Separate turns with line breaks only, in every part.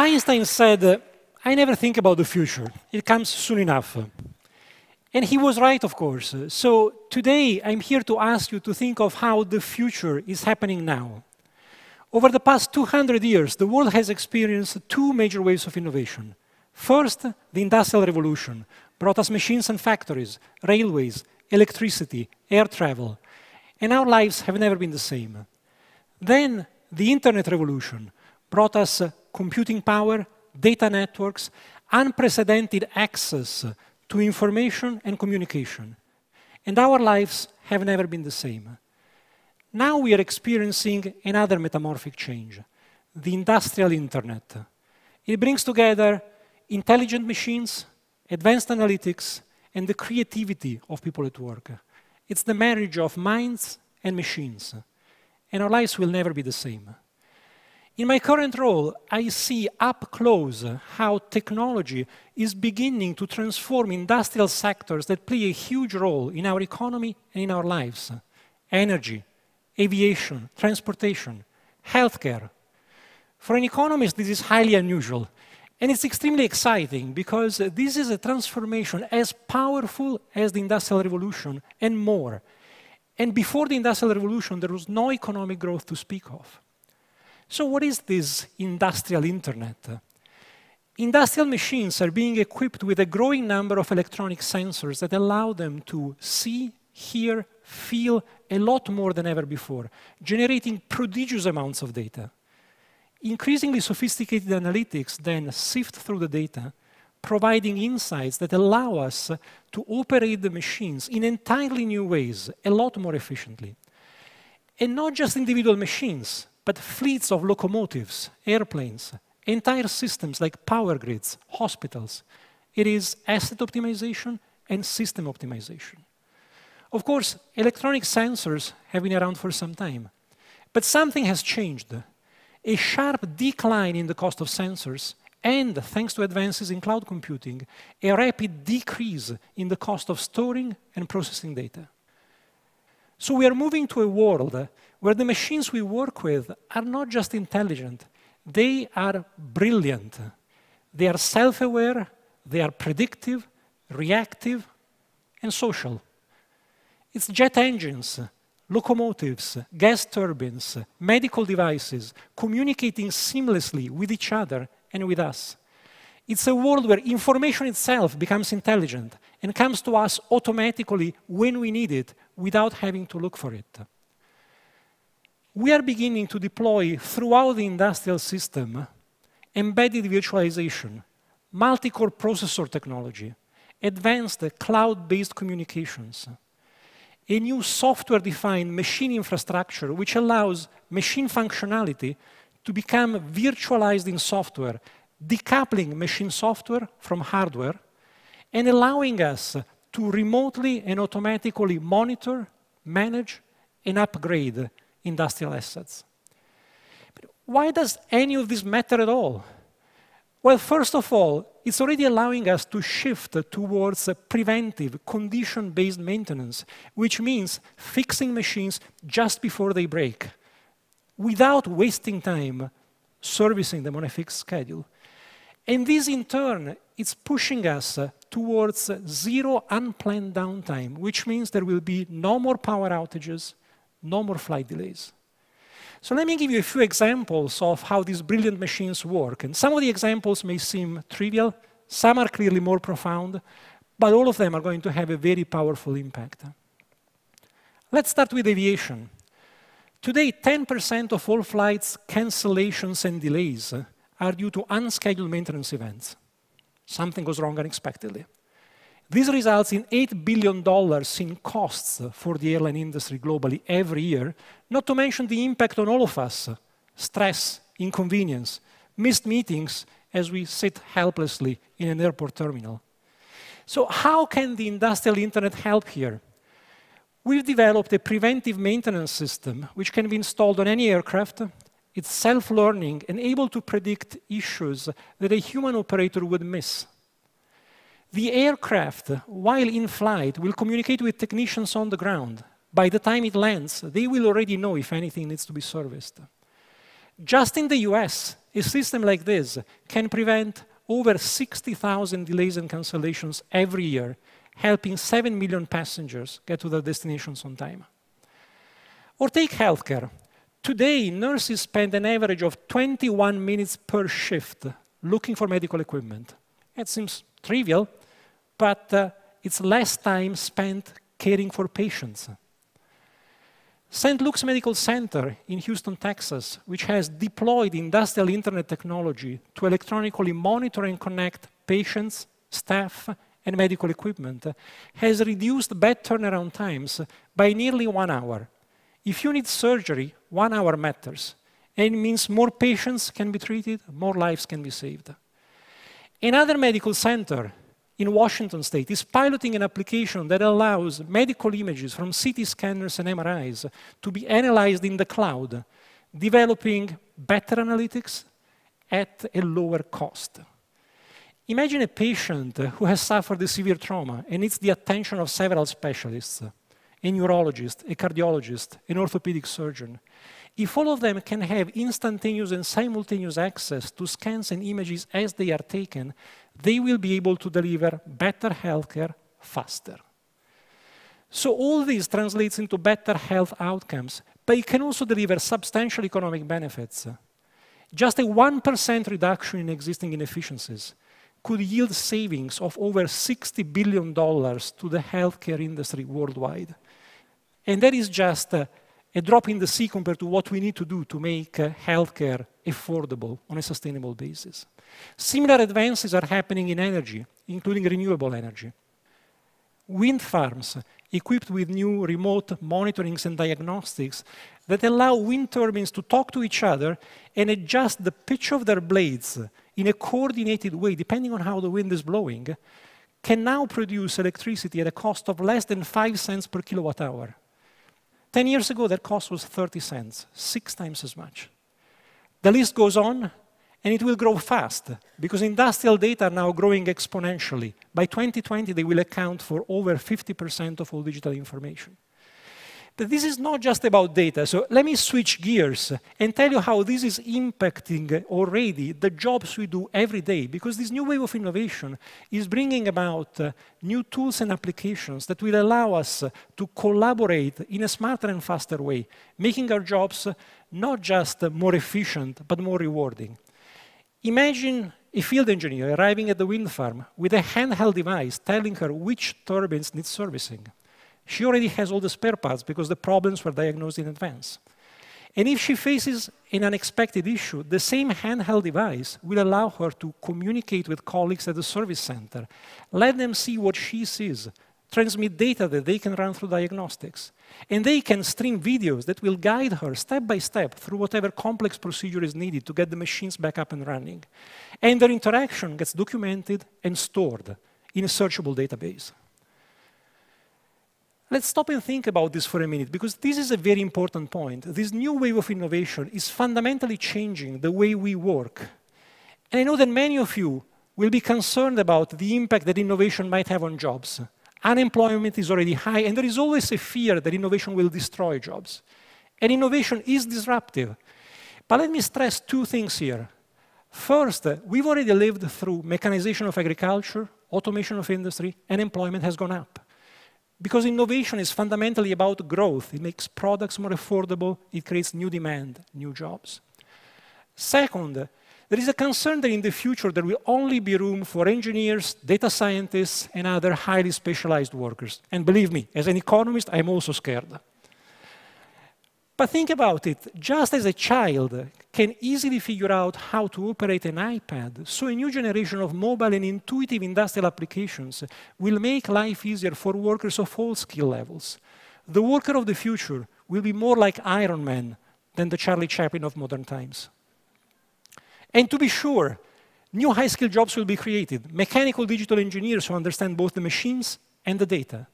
Einstein said, I never think about the future. It comes soon enough. And he was right, of course. So today, I'm here to ask you to think of how the future is happening now. Over the past 200 years, the world has experienced two major waves of innovation. First, the Industrial Revolution brought us machines and factories, railways, electricity, air travel. And our lives have never been the same. Then, the Internet Revolution brought us computing power, data networks, unprecedented access to information and communication. And our lives have never been the same. Now we are experiencing another metamorphic change, the industrial internet. It brings together intelligent machines, advanced analytics, and the creativity of people at work. It's the marriage of minds and machines. And our lives will never be the same. In my current role, I see up close how technology is beginning to transform industrial sectors that play a huge role in our economy and in our lives. Energy, aviation, transportation, healthcare. For an economist, this is highly unusual. And it's extremely exciting because this is a transformation as powerful as the Industrial Revolution and more. And before the Industrial Revolution, there was no economic growth to speak of. So what is this industrial internet? Industrial machines are being equipped with a growing number of electronic sensors that allow them to see, hear, feel a lot more than ever before, generating prodigious amounts of data. Increasingly sophisticated analytics then sift through the data, providing insights that allow us to operate the machines in entirely new ways, a lot more efficiently. And not just individual machines, but fleets of locomotives, airplanes, entire systems like power grids, hospitals. It is asset optimization and system optimization. Of course, electronic sensors have been around for some time, but something has changed. A sharp decline in the cost of sensors and, thanks to advances in cloud computing, a rapid decrease in the cost of storing and processing data. So we are moving to a world where the machines we work with are not just intelligent, they are brilliant. They are self-aware, they are predictive, reactive, and social. It's jet engines, locomotives, gas turbines, medical devices, communicating seamlessly with each other and with us. It's a world where information itself becomes intelligent and comes to us automatically when we need it without having to look for it. We are beginning to deploy throughout the industrial system embedded virtualization, multi-core processor technology, advanced cloud-based communications, a new software-defined machine infrastructure which allows machine functionality to become virtualized in software, decoupling machine software from hardware, and allowing us to remotely and automatically monitor, manage, and upgrade industrial assets. But why does any of this matter at all? Well, first of all, it's already allowing us to shift towards preventive, condition-based maintenance, which means fixing machines just before they break, without wasting time servicing them on a fixed schedule. And this, in turn, is pushing us towards zero unplanned downtime, which means there will be no more power outages, no more flight delays. So let me give you a few examples of how these brilliant machines work. And some of the examples may seem trivial, some are clearly more profound, but all of them are going to have a very powerful impact. Let's start with aviation. Today, 10% of all flights cancellations and delays are due to unscheduled maintenance events. Something goes wrong unexpectedly. This results in $8 billion in costs for the airline industry globally every year, not to mention the impact on all of us, stress, inconvenience, missed meetings as we sit helplessly in an airport terminal. So how can the industrial internet help here? We've developed a preventive maintenance system which can be installed on any aircraft. It's self-learning and able to predict issues that a human operator would miss. The aircraft, while in flight, will communicate with technicians on the ground. By the time it lands, they will already know if anything needs to be serviced. Just in the US, a system like this can prevent over 60,000 delays and cancellations every year, helping 7 million passengers get to their destinations on time. Or take healthcare. Today, nurses spend an average of 21 minutes per shift looking for medical equipment. It seems trivial, but it's less time spent caring for patients. St. Luke's Medical Center in Houston, Texas, which has deployed industrial internet technology to electronically monitor and connect patients, staff, and medical equipment, has reduced bed turnaround times by nearly 1 hour. If you need surgery, 1 hour matters. And it means more patients can be treated, more lives can be saved. Another medical center in Washington State is piloting an application that allows medical images from CT scanners and MRIs to be analyzed in the cloud, developing better analytics at a lower cost. Imagine a patient who has suffered a severe trauma and needs the attention of several specialists, a neurologist, a cardiologist, an orthopedic surgeon. If all of them can have instantaneous and simultaneous access to scans and images as they are taken, they will be able to deliver better healthcare faster. So all this translates into better health outcomes, but it can also deliver substantial economic benefits. Just a 1% reduction in existing inefficiencies could yield savings of over $60 billion to the healthcare industry worldwide. And that is just a drop in the sea compared to what we need to do to make healthcare affordable on a sustainable basis. Similar advances are happening in energy, including renewable energy. Wind farms equipped with new remote monitorings and diagnostics that allow wind turbines to talk to each other and adjust the pitch of their blades in a coordinated way, depending on how the wind is blowing, can now produce electricity at a cost of less than 5 cents per kilowatt hour. 10 years ago, that cost was 30 cents, 6 times as much. The list goes on, and it will grow fast, because industrial data are now growing exponentially. By 2020, they will account for over 50% of all digital information. But this is not just about data, so let me switch gears and tell you how this is impacting already the jobs we do every day, because this new wave of innovation is bringing about new tools and applications that will allow us to collaborate in a smarter and faster way, making our jobs not just more efficient, but more rewarding. Imagine a field engineer arriving at the wind farm with a handheld device telling her which turbines need servicing. She already has all the spare parts because the problems were diagnosed in advance. And if she faces an unexpected issue, the same handheld device will allow her to communicate with colleagues at the service center, let them see what she sees, transmit data that they can run through diagnostics. And they can stream videos that will guide her step by step through whatever complex procedure is needed to get the machines back up and running. And their interaction gets documented and stored in a searchable database. Let's stop and think about this for a minute, because this is a very important point. This new wave of innovation is fundamentally changing the way we work. And I know that many of you will be concerned about the impact that innovation might have on jobs. Unemployment is already high, and there is always a fear that innovation will destroy jobs. And innovation is disruptive. But let me stress 2 things here. First, we've already lived through mechanization of agriculture, automation of industry, and employment has gone up. Because innovation is fundamentally about growth. It makes products more affordable. It creates new demand, new jobs. Second, there is a concern that in the future there will only be room for engineers, data scientists, and other highly specialized workers. And believe me, as an economist, I'm also scared. But think about it. Just as a child can easily figure out how to operate an iPad, so a new generation of mobile and intuitive industrial applications will make life easier for workers of all skill levels. The worker of the future will be more like Iron Man than the Charlie Chaplin of modern times. And to be sure, new high-skill jobs will be created. Mechanical digital engineers who understand both the machines and the data.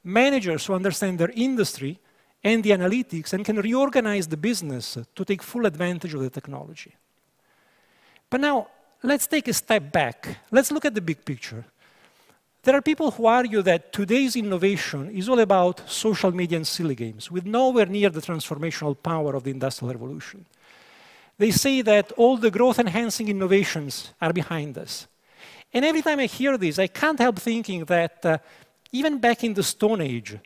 Managers who understand their industry and the analytics and can reorganize the business to take full advantage of the technology. But now, let's take a step back. Let's look at the big picture. There are people who argue that today's innovation is all about social media and silly games, with nowhere near the transformational power of the Industrial Revolution. They say that all the growth-enhancing innovations are behind us. And every time I hear this, I can't help thinking that even back in the Stone Age,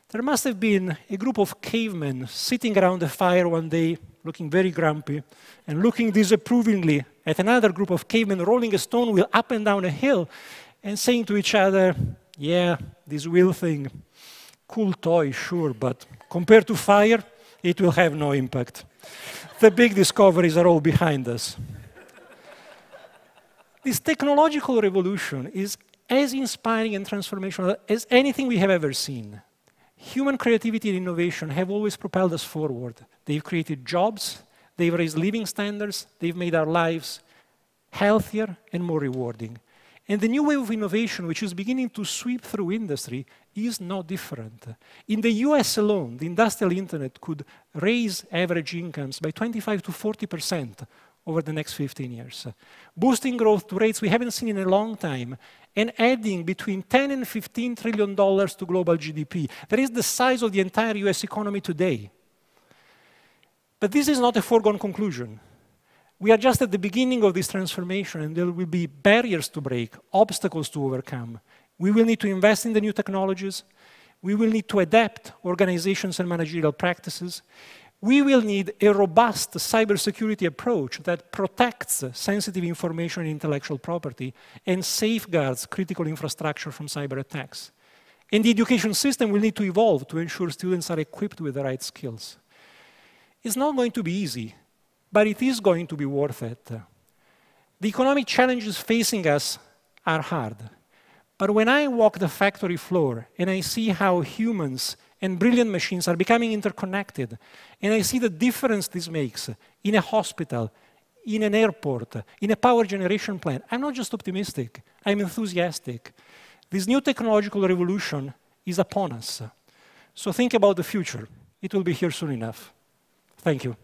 there must have been a group of cavemen sitting around a fire one day, looking very grumpy, and looking disapprovingly at another group of cavemen rolling a stone wheel up and down a hill, and saying to each other, yeah, this wheel thing, cool toy, sure, but compared to fire, it will have no impact. The big discoveries are all behind us. This technological revolution is as inspiring and transformational as anything we have ever seen. Human creativity and innovation have always propelled us forward. They've created jobs, they've raised living standards, they've made our lives healthier and more rewarding. And the new wave of innovation, which is beginning to sweep through industry, is no different. In the US alone, the industrial internet could raise average incomes by 25 to 40% over the next 15 years, boosting growth to rates we haven't seen in a long time, and adding between $10 and $15 trillion to global GDP. That is the size of the entire US economy today. But this is not a foregone conclusion. We are just at the beginning of this transformation, and there will be barriers to break, obstacles to overcome. We will need to invest in the new technologies. We will need to adapt organizations and managerial practices. We will need a robust cybersecurity approach that protects sensitive information and intellectual property and safeguards critical infrastructure from cyber attacks. And the education system will need to evolve to ensure students are equipped with the right skills. It's not going to be easy, but it is going to be worth it. The economic challenges facing us are hard. But when I walk the factory floor and I see how humans and brilliant machines are becoming interconnected, and I see the difference this makes in a hospital, in an airport, in a power generation plant, I'm not just optimistic, I'm enthusiastic. This new technological revolution is upon us. So think about the future. It will be here soon enough. Thank you.